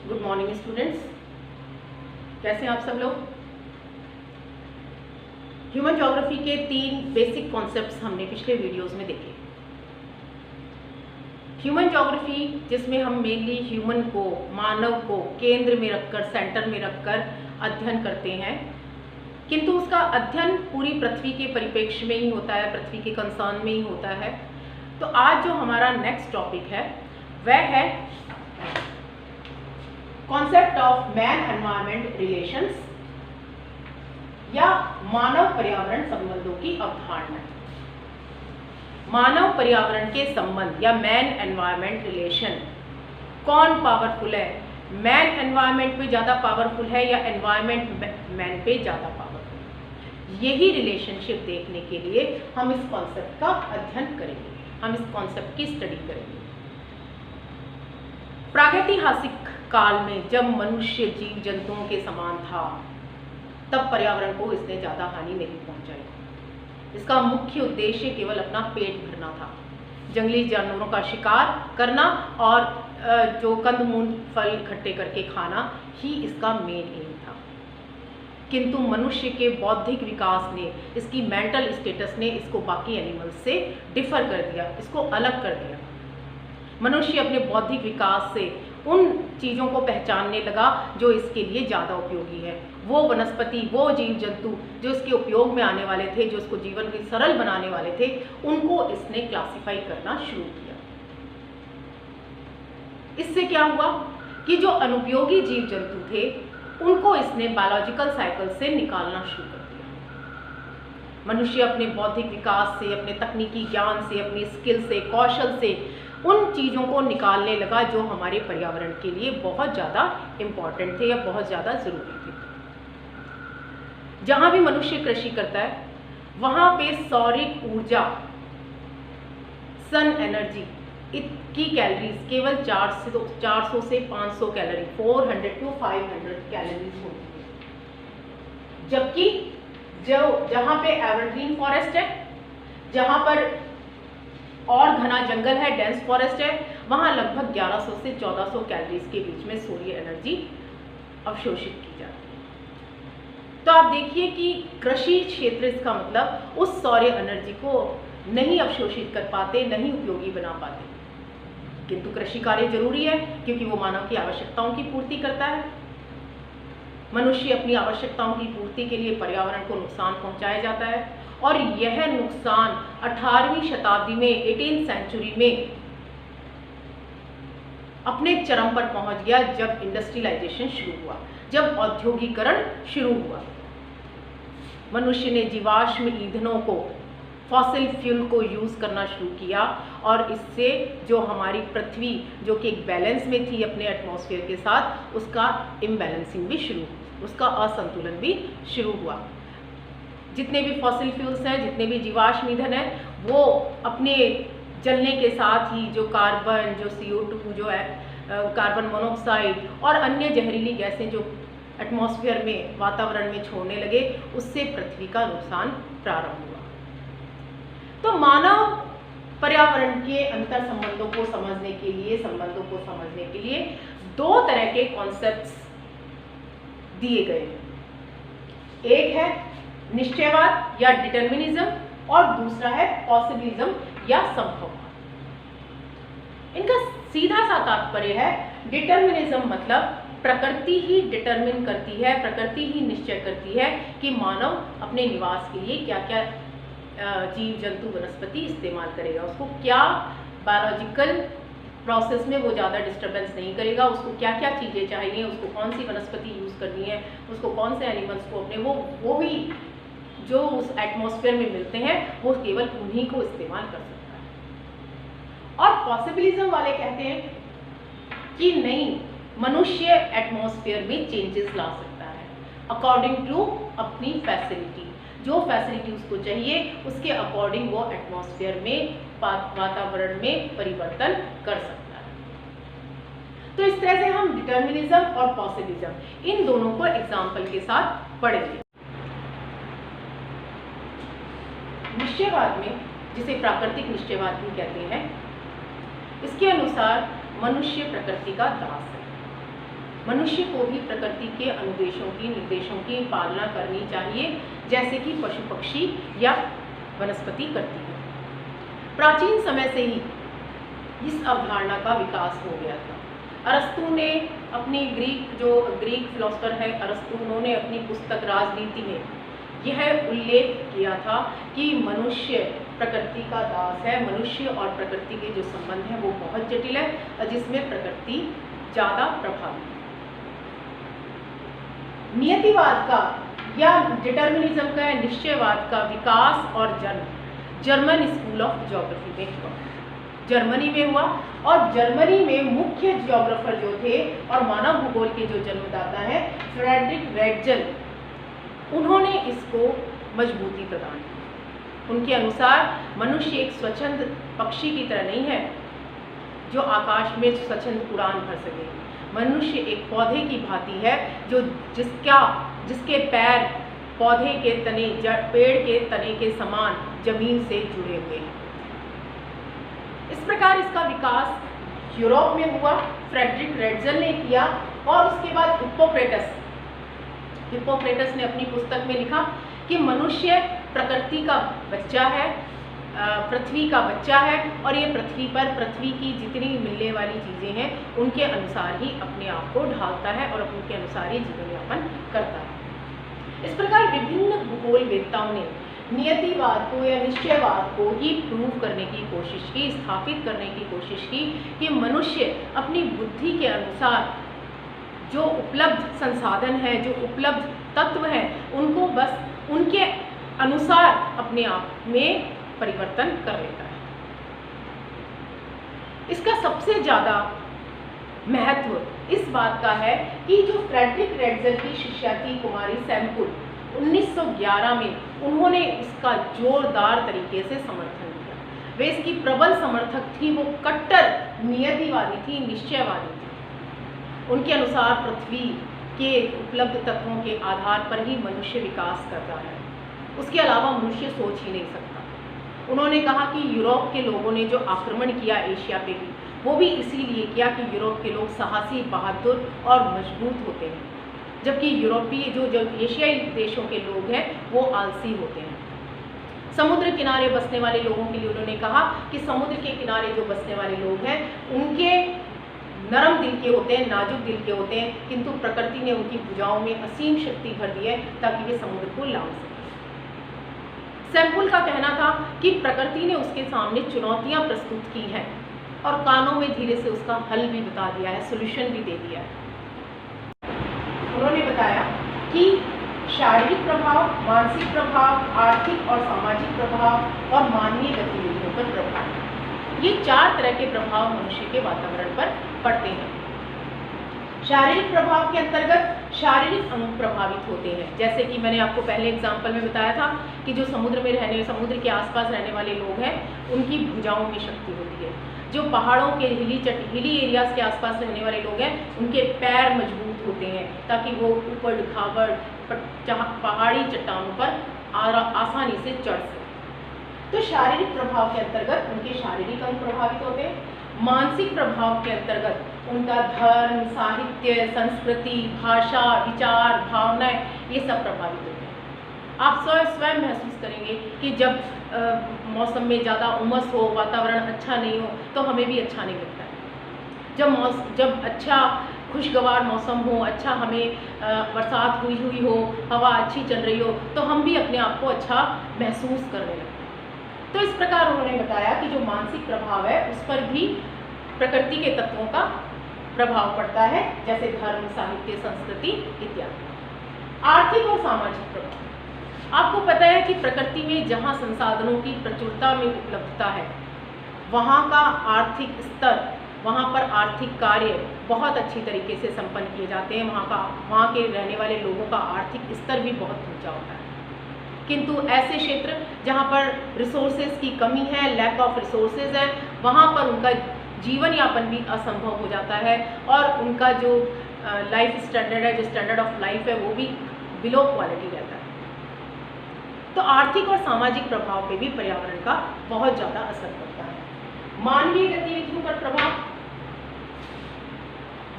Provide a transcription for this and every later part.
Good morning students, कैसे हैं आप सब लोग। ह्यूमन ज्योग्राफी के 3 बेसिक कॉन्सेप्ट्स हमने पिछले वीडियोस में देखे। ह्यूमन ज्योग्राफी जिसमें हम मेनली ह्यूमन को, मानव को केंद्र में रखकर, सेंटर में रखकर अध्ययन करते हैं, किंतु उसका अध्ययन पूरी पृथ्वी के परिप्रेक्ष्य में ही होता है, पृथ्वी के कंसर्न में ही होता है। तो आज जो हमारा नेक्स्ट टॉपिक है वह है concept of man environment relations या मानव पर्यावरण संबंधों की अवधारणा। मानव पर्यावरण के संबंध या मैन एनवायरनमेंट रिलेशन, कौन पावरफुल है, मैन एनवायरनमेंट पे ज़्यादा पावरफुल है या एनवायरनमेंट मैन पे ज़्यादा पावरफुल है। यही रिलेशनशिप देखने के लिए हम इस कॉन्सेप्ट का अध्ययन करेंगे, हम इस कॉन्सेप्ट की स्टडी करेंगे। प्रागैतिहासिक काल में जब मनुष्य जीव जंतुओं के समान था, तब पर्यावरण को इसने ज़्यादा हानि नहीं पहुंचाई। इसका मुख्य उद्देश्य केवल अपना पेट भरना था, जंगली जानवरों का शिकार करना और जो कंदमूल फल इकट्ठे करके खाना ही इसका मेन एम था। किंतु मनुष्य के बौद्धिक विकास ने, इसकी मेंटल स्टेटस ने इसको बाकी एनिमल्स से डिफर कर दिया, इसको अलग कर दिया। मनुष्य अपने बौद्धिक विकास से उन चीज़ों को पहचानने लगा जो इसके लिए ज़्यादा उपयोगी है। वो वनस्पति, वो जीव जंतु जो इसके उपयोग में आने वाले थे, जो इसको जीवन की सरल बनाने वाले थे, उनको इसने क्लासिफाई करना शुरू किया। इससे क्या हुआ कि जो अनुपयोगी जीव जंतु थे उनको इसने बायोलॉजिकल साइकिल से निकालना शुरू कर दिया। मनुष्य अपने बौद्धिक विकास से, अपने तकनीकी ज्ञान से, अपनी स्किल से, कौशल से उन चीज़ों को निकालने लगा जो हमारे पर्यावरण के लिए बहुत ज़्यादा इम्पॉर्टेंट थे या बहुत ज़्यादा ज़रूरी थे। जहाँ भी मनुष्य कृषि करता है वहाँ पे सौरिक ऊर्जा, सन एनर्जी की कैलोरीज केवल 400 से 500 कैलोरी, 400 to 500 कैलोरीज होती है। जबकि जहाँ पे एवरग्रीन फॉरेस्ट है, जहाँ पर और घना जंगल है, डेंस फॉरेस्ट है, वहाँ लगभग 1100 से 1400 कैलोरीज के बीच में सूर्य एनर्जी अवशोषित की जाती है। तो आप देखिए कि कृषि क्षेत्र, इसका मतलब उस सौर्य एनर्जी को नहीं अवशोषित कर पाते, नहीं उपयोगी बना पाते। किंतु कृषि कार्य जरूरी है क्योंकि वो मानव की आवश्यकताओं की पूर्ति करता है। मनुष्य अपनी आवश्यकताओं की पूर्ति के लिए पर्यावरण को नुकसान पहुंचाया जाता है और यह नुकसान 18वीं शताब्दी में, 18th सेंचुरी में अपने चरम पर पहुंच गया जब इंडस्ट्रियलाइजेशन शुरू हुआ, जब औद्योगिकरण शुरू हुआ। मनुष्य ने जीवाश्म ईंधनों को, फॉसिल फ्यूल को यूज़ करना शुरू किया और इससे जो हमारी पृथ्वी, जो कि एक बैलेंस में थी अपने एटमॉस्फेयर के साथ, उसका इम्बैलेंसिंग भी शुरू, उसका असंतुलन भी शुरू हुआ। जितने भी फॉसिल फ्यूल्स हैं, जितने भी जीवाश्म ईंधन हैं, वो अपने जलने के साथ ही जो कार्बन, जो CO2, जो है कार्बन मोनोऑक्साइड और अन्य जहरीली गैसें जो एटमॉस्फेयर में, वातावरण में छोड़ने लगे, उससे पृथ्वी का नुकसान प्रारंभ हुआ। तो मानव पर्यावरण के अंतर संबंधों को समझने के लिए 2 तरह के कॉन्सेप्ट्स दिए गए हैं। एक है निश्चयवाद या डिटर्मिनिज्म और दूसरा है पॉसिबिलिज्म या संभववाद। इनका सीधा सा तात्पर्य है, डिटर्मिनिज्म मतलब प्रकृति ही डिटर्मिन करती है, प्रकृति ही निश्चय करती है कि मानव अपने निवास के लिए क्या क्या जीव जंतु वनस्पति इस्तेमाल करेगा, उसको क्या बायोलॉजिकल प्रोसेस में वो ज़्यादा डिस्टर्बेंस नहीं करेगा, उसको क्या क्या चीज़ें चाहिए, उसको कौन सी वनस्पति यूज़ करनी है, उसको कौन से एनिमल्स को अपने वो भी जो उस एटमॉस्फेयर में मिलते हैं वो केवल उन्हीं को इस्तेमाल कर सकता है। और पॉसिबिलिज्म वाले कहते हैं कि नहीं, मनुष्य एटमॉस्फेयर में चेंजेस ला सकता है अकॉर्डिंग टू अपनी फैसिलिटी। जो फैसिलिटी उसको चाहिए उसके अकॉर्डिंग वो एटमॉस्फेयर में, वातावरण में परिवर्तन कर सकता है। तो इस तरह से हम डिटर्मिनिज्म और पॉसिबिलिज्म इन दोनों को एग्जाम्पल के साथ पढ़ेंगे। निश्चयवाद में, जिसे प्राकृतिक निश्चयवाद भी कहते हैं, इसके अनुसार मनुष्य प्रकृति का दास है। मनुष्य को भी प्रकृति के अनुदेशों की निर्देशों की पालना करनी चाहिए, जैसे कि पशु पक्षी या वनस्पति करती है। प्राचीन समय से ही इस अवधारणा का विकास हो गया था। अरस्तु ने अपनी ग्रीक फिलोसफर है अरस्तु, उन्होंने अपनी पुस्तक राजनीति में यह उल्लेख किया था कि मनुष्य प्रकृति का दास है। मनुष्य और प्रकृति के जो संबंध है वो बहुत जटिल है और जिसमें प्रकृति ज़्यादा प्रभावी है। नियतिवाद का या डिटर्मिनिज्म का या निश्चयवाद का विकास और जन्म जर्मन स्कूल ऑफ ज्योग्राफी में हुआ, जर्मनी में हुआ। और जर्मनी में मुख्य ज्योग्राफर जो थे और मानव भूगोल के जो जन्मदाता हैं फ्रेडरिक रेटजल, उन्होंने इसको मजबूती प्रदान की। उनके अनुसार मनुष्य एक स्वच्छंद पक्षी की तरह नहीं है जो आकाश में स्वच्छंद उड़ान भर सके। मनुष्य एक पौधे की भांति है जो जिसके पैर पौधे के तने पेड़ के तने के समान जमीन से जुड़े हुए हैं। इस प्रकार इसका विकास यूरोप में हुआ, फ्रेडरिक रेटजल ने किया। और उसके बाद हिप्पोक्रेटस ने अपनी पुस्तक में लिखा कि मनुष्य प्रकृति का बच्चा है, पृथ्वी का बच्चा है और ये पृथ्वी पर पृथ्वी की जितनी मिलने वाली चीज़ें हैं उनके अनुसार ही अपने आप को ढालता है और उनके अनुसार ही जीवन यापन करता है। इस प्रकार विभिन्न भूगोलवेत्ताओं ने नियतिवाद को या निश्चयवाद को ही प्रूव करने की कोशिश की, स्थापित करने की कोशिश की कि मनुष्य अपनी बुद्धि के अनुसार जो उपलब्ध संसाधन है, जो उपलब्ध तत्व हैं, उनको बस उनके अनुसार अपने आप में परिवर्तन कर लेता है। इसका सबसे ज़्यादा महत्व इस बात का है कि जो फ्रेडरिक रेटजल की शिष्या थी कुमारी सैम्पुल, 1911 में उन्होंने इसका जोरदार तरीके से समर्थन किया। वे इसकी प्रबल समर्थक थी, वो कट्टर नियतिवादी थी, निश्चयवादी थी। उनके अनुसार पृथ्वी के उपलब्ध तत्वों के आधार पर ही मनुष्य विकास करता है, उसके अलावा मनुष्य सोच ही नहीं सकता। उन्होंने कहा कि यूरोप के लोगों ने जो आक्रमण किया एशिया पे भी, वो भी इसीलिए किया कि यूरोप के लोग साहसी, बहादुर और मजबूत होते हैं, जबकि यूरोपीय जो एशियाई देशों के लोग हैं वो आलसी होते हैं। समुद्र किनारे बसने वाले लोगों के लिए उन्होंने कहा कि समुद्र के किनारे जो बसने वाले लोग हैं उनके नरम दिल के होते हैं, नाजुक दिल के होते हैं, किंतु प्रकृति ने उनकी भुजाओं में असीम शक्ति भर दी है ताकि वे समुद्र को लांघ सकें। सैम्पुल का कहना था कि प्रकृति ने उसके सामने चुनौतियां प्रस्तुत की हैं और कानों में धीरे से उसका हल भी बता दिया है, सोल्यूशन भी दे दिया है। उन्होंने बताया कि शारीरिक प्रभाव, मानसिक प्रभाव, आर्थिक और सामाजिक प्रभाव और मानवीय गतिविधियों पर प्रभाव, ये 4 तरह के प्रभाव मनुष्य के वातावरण पर पड़ते हैं। शारीरिक प्रभाव के अंतर्गत शारीरिक अंग प्रभावित होते हैं, जैसे कि मैंने आपको पहले एग्जाम्पल में बताया था कि जो समुद्र के आसपास रहने वाले लोग हैं उनकी भुजाओं में शक्ति होती है। जो पहाड़ों के हिली एरियाज के आसपास रहने वाले लोग हैं उनके पैर मजबूत होते हैं ताकि वो ऊपर खावड़ पहाड़ी चट्टानों पर आसानी से चढ़ सकें। तो शारीरिक प्रभाव के अंतर्गत उनके शारीरिक अंग प्रभावित होते हैं। मानसिक प्रभाव के अंतर्गत उनका धर्म, साहित्य, संस्कृति, भाषा, विचार, भावनाएं, ये सब प्रभावित होते हैं। आप स्वयं महसूस करेंगे कि जब मौसम में ज़्यादा उमस हो, वातावरण अच्छा नहीं हो तो हमें भी अच्छा नहीं लगता है। जब अच्छा खुशगवार मौसम हो, अच्छा हमें बरसात हुई हो, हवा अच्छी चल रही हो तो हम भी अपने आप को अच्छा महसूस करने लगते हैं। तो इस प्रकार उन्होंने बताया कि जो मानसिक प्रभाव है उस पर भी प्रकृति के तत्वों का प्रभाव पड़ता है, जैसे धर्म, साहित्य, संस्कृति इत्यादि। आर्थिक और सामाजिक प्रभाव, आपको पता है कि प्रकृति में जहाँ संसाधनों की प्रचुरता में उपलब्धता है वहाँ का आर्थिक स्तर, वहाँ पर आर्थिक कार्य बहुत अच्छी तरीके से संपन्न किए जाते हैं। वहाँ के रहने वाले लोगों का आर्थिक स्तर भी बहुत ऊंचा होता है। किंतु ऐसे क्षेत्र जहाँ पर रिसोर्सेज की कमी है, लैक ऑफ रिसोर्सेज है, वहाँ पर उनका जीवन यापन भी असंभव हो जाता है और उनका जो लाइफ स्टैंडर्ड है, जो स्टैंडर्ड ऑफ लाइफ है वो भी बिलो क्वालिटी रहता है। तो आर्थिक और सामाजिक प्रभाव पे भी पर्यावरण का बहुत ज़्यादा असर पड़ता है। मानवीय गतिविधियों पर प्रभाव,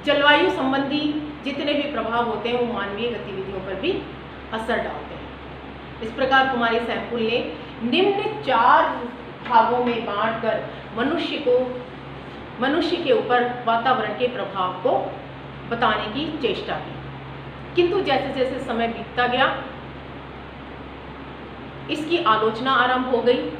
जलवायु संबंधी जितने भी प्रभाव होते हैं वो मानवीय गतिविधियों पर भी असर डालते हैं। इस प्रकार कुमारी सैमपुल ने निम्न 4 भागों में बांटकर मनुष्य के ऊपर वातावरण के प्रभाव को बताने की चेष्टा की। किंतु जैसे जैसे समय बीतता गया इसकी आलोचना आरंभ हो गई।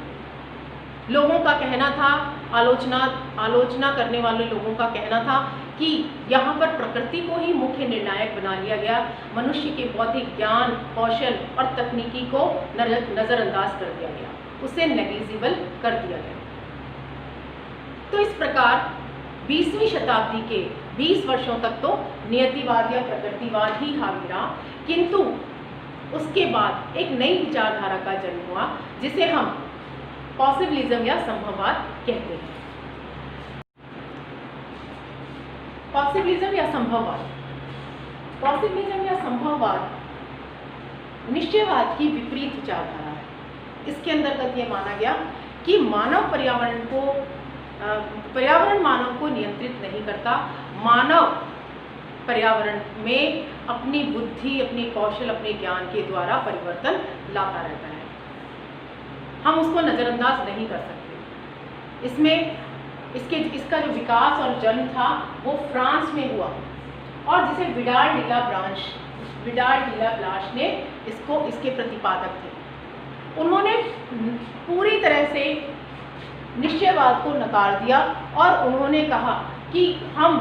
लोगों का कहना था, आलोचना करने वाले लोगों का कहना था कि यहाँ पर प्रकृति को ही मुख्य निर्णायक बना लिया गया, मनुष्य के बौद्धिक ज्ञान, कौशल और तकनीकी को नज़रअंदाज कर दिया गया, उसे नेग्लिजिबल कर दिया गया। तो इस प्रकार 20वीं शताब्दी के 20 वर्षों तक तो नियतिवाद या प्रकृतिवाद ही हावी रहा, किंतु उसके बाद एक नई विचारधारा का जन्म हुआ जिसे हम पॉसिबिलिज्म या संभववाद कहते हैं। पॉसिबिलिज्म या संभववाद निश्चयवाद की विपरीत विचारधारा है। इसके अंतर्गत ये माना गया कि पर्यावरण मानव को नियंत्रित नहीं करता, मानव पर्यावरण में अपनी बुद्धि, अपनी कौशल, अपने ज्ञान के द्वारा परिवर्तन लाता रहता है। हम उसको नज़रअंदाज नहीं कर सकते। इसका जो विकास और जन्म था वो फ्रांस में हुआ और जिसे विडाल डिला ब्लाश ने इसके प्रतिपादक थे। उन्होंने पूरी तरह से निश्चयवाद को नकार दिया और उन्होंने कहा कि हम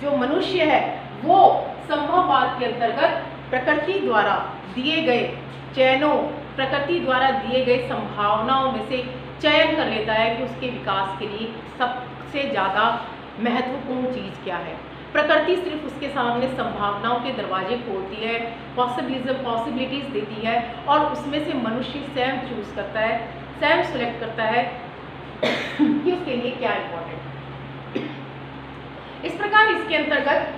जो मनुष्य है वो संभववाद के अंतर्गत प्रकृति द्वारा दिए गए चयनों, प्रकृति द्वारा दिए गए संभावनाओं में से चयन कर लेता है कि उसके विकास के लिए सबसे ज़्यादा महत्वपूर्ण चीज़ क्या है। प्रकृति सिर्फ उसके सामने संभावनाओं के दरवाजे खोलती है, पॉसिबिलिटीज़ देती है और उसमें से मनुष्य स्वयं चूज़ करता है, स्वयं सिलेक्ट करता है कि उसके लिए क्या इम्पोर्टेंट है। इस प्रकार इसके अंतर्गत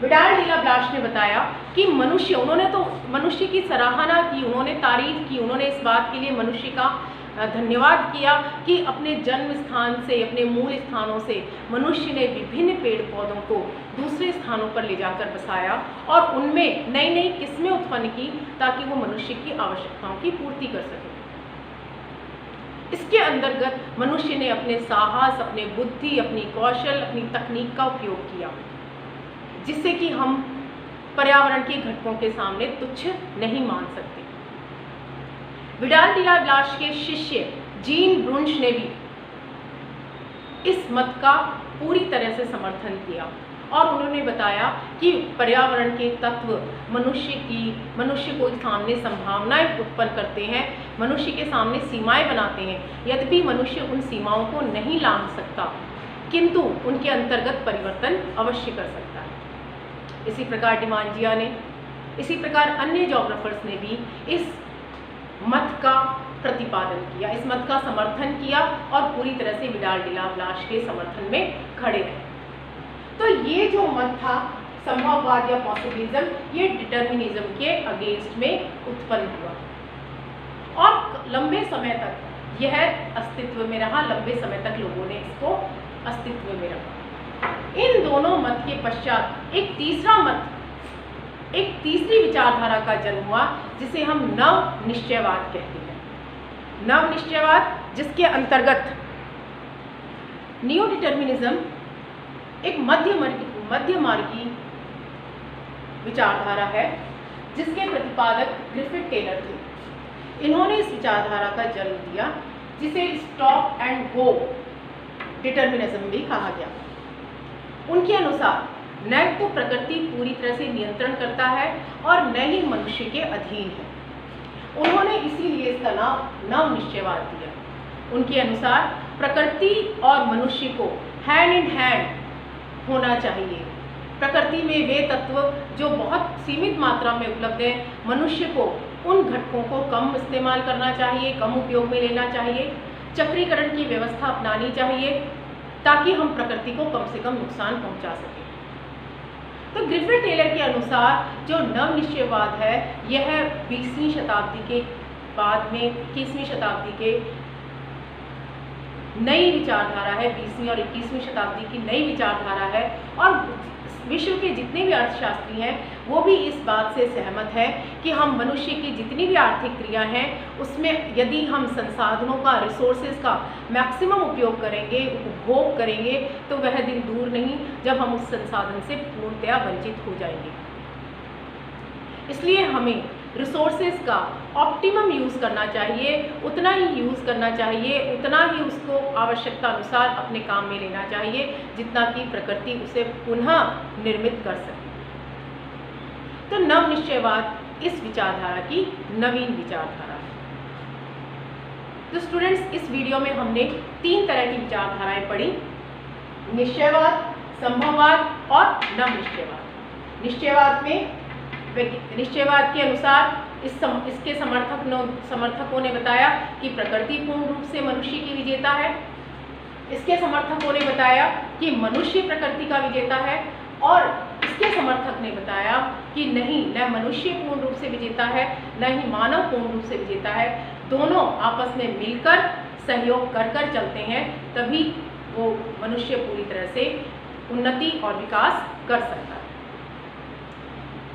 विडाल डिला ब्लाश ने बताया कि उन्होंने तो मनुष्य की सराहना की, उन्होंने तारीफ की, उन्होंने इस बात के लिए मनुष्य का धन्यवाद किया कि अपने जन्म स्थान से, अपने मूल स्थानों से मनुष्य ने विभिन्न पेड़ पौधों को दूसरे स्थानों पर ले जाकर बसाया और उनमें नई नई किस्में उत्पन्न की ताकि वो मनुष्य की आवश्यकताओं की पूर्ति कर सके। इसके अंतर्गत मनुष्य ने अपने साहस, अपने बुद्धि, अपनी कौशल, अपनी तकनीक का उपयोग किया जिससे कि हम पर्यावरण के घटकों के सामने तुच्छ नहीं मान सकते। विडाल डिला ब्लाश के शिष्य जीन ब्रुंश ने भी इस मत का पूरी तरह से समर्थन किया और उन्होंने बताया कि पर्यावरण के तत्व मनुष्य को सामने संभावनाएं उत्पन्न करते हैं, मनुष्य के सामने सीमाएं बनाते हैं। यद्यपि मनुष्य उन सीमाओं को नहीं लांघ सकता किंतु उनके अंतर्गत परिवर्तन अवश्य कर सकता है। इसी प्रकार डिमांजिया ने, इसी प्रकार अन्य ज्योग्राफर्स ने भी इस मत का प्रतिपादन किया, इस मत का समर्थन किया और पूरी तरह से विडाल डिला ब्लाश के समर्थन में खड़े रहे। तो ये जो मत था संभववाद या पॉसिबिलिज्म, ये डिटर्मिनिज्म के अगेंस्ट में उत्पन्न हुआ और लंबे समय तक यह अस्तित्व में रहा, लंबे समय तक लोगों ने इसको अस्तित्व में रखा। इन दोनों मत के पश्चात एक तीसरी विचारधारा का जन्म हुआ जिसे हम नव निश्चयवाद कहते हैं। नव निश्चयवाद जिसके अंतर्गत नियो डिटर्मिनिज्म एक मध्यमार्गी विचारधारा है जिसके प्रतिपादक ग्रिफिथ टेलर थे। इन्होंने इस विचारधारा का जन्म दिया जिसे स्टॉप एंड गो डिटर्मिनिज्म भी कहा गया। उनके अनुसार न तो प्रकृति पूरी तरह से नियंत्रण करता है और न ही मनुष्य के अधीन है। उन्होंने इसीलिए इसका नाम नव निश्चयवाद दिया। उनके अनुसार प्रकृति और मनुष्य को हैंड इन हैंड होना चाहिए। प्रकृति में वे तत्व जो बहुत सीमित मात्रा में उपलब्ध हैं, मनुष्य को उन घटकों को कम इस्तेमाल करना चाहिए, कम उपयोग में लेना चाहिए, चक्रीकरण की व्यवस्था अपनानी चाहिए ताकि हम प्रकृति को कम से कम नुकसान पहुंचा सकें। तो ग्रिफिथ टेलर के अनुसार जो नव निश्चयवाद है यह 20वीं शताब्दी के बाद में 21वीं शताब्दी के नई विचारधारा है, 20वीं और 21वीं शताब्दी की नई विचारधारा है और विश्व के जितने भी अर्थशास्त्री हैं वो भी इस बात से सहमत है कि हम मनुष्य की जितनी भी आर्थिक क्रिया हैं उसमें यदि हम संसाधनों का, रिसोर्सेज का मैक्सिमम उपयोग करेंगे, उपभोग करेंगे, तो वह दिन दूर नहीं जब हम उस संसाधन से पूर्णतया वंचित हो जाएंगे। इसलिए हमें रिसोर्सेज का ऑप्टिमम यूज़ करना चाहिए, उतना ही यूज़ करना चाहिए, उतना ही उसको आवश्यकता अनुसार अपने काम में लेना चाहिए जितना कि प्रकृति उसे पुनः निर्मित कर सके। तो नवनिश्चयवाद इस विचारधारा की नवीन विचारधारा है। तो स्टूडेंट्स, इस वीडियो में हमने 3 तरह की विचारधाराएं पढ़ी, निश्चयवाद, संभववाद और नवनिश्चयवाद। निश्चयवाद के अनुसार इसके समर्थकों ने बताया कि प्रकृति पूर्ण रूप से मनुष्य की विजेता है। इसके समर्थकों ने बताया कि मनुष्य प्रकृति का विजेता है, और इसके समर्थक ने बताया कि नहीं, न मनुष्य पूर्ण रूप से विजेता है, न ही मानव पूर्ण रूप से विजेता है। दोनों आपस में मिलकर सहयोग कर चलते हैं, तभी वो मनुष्य पूरी तरह से उन्नति और विकास कर सकता है।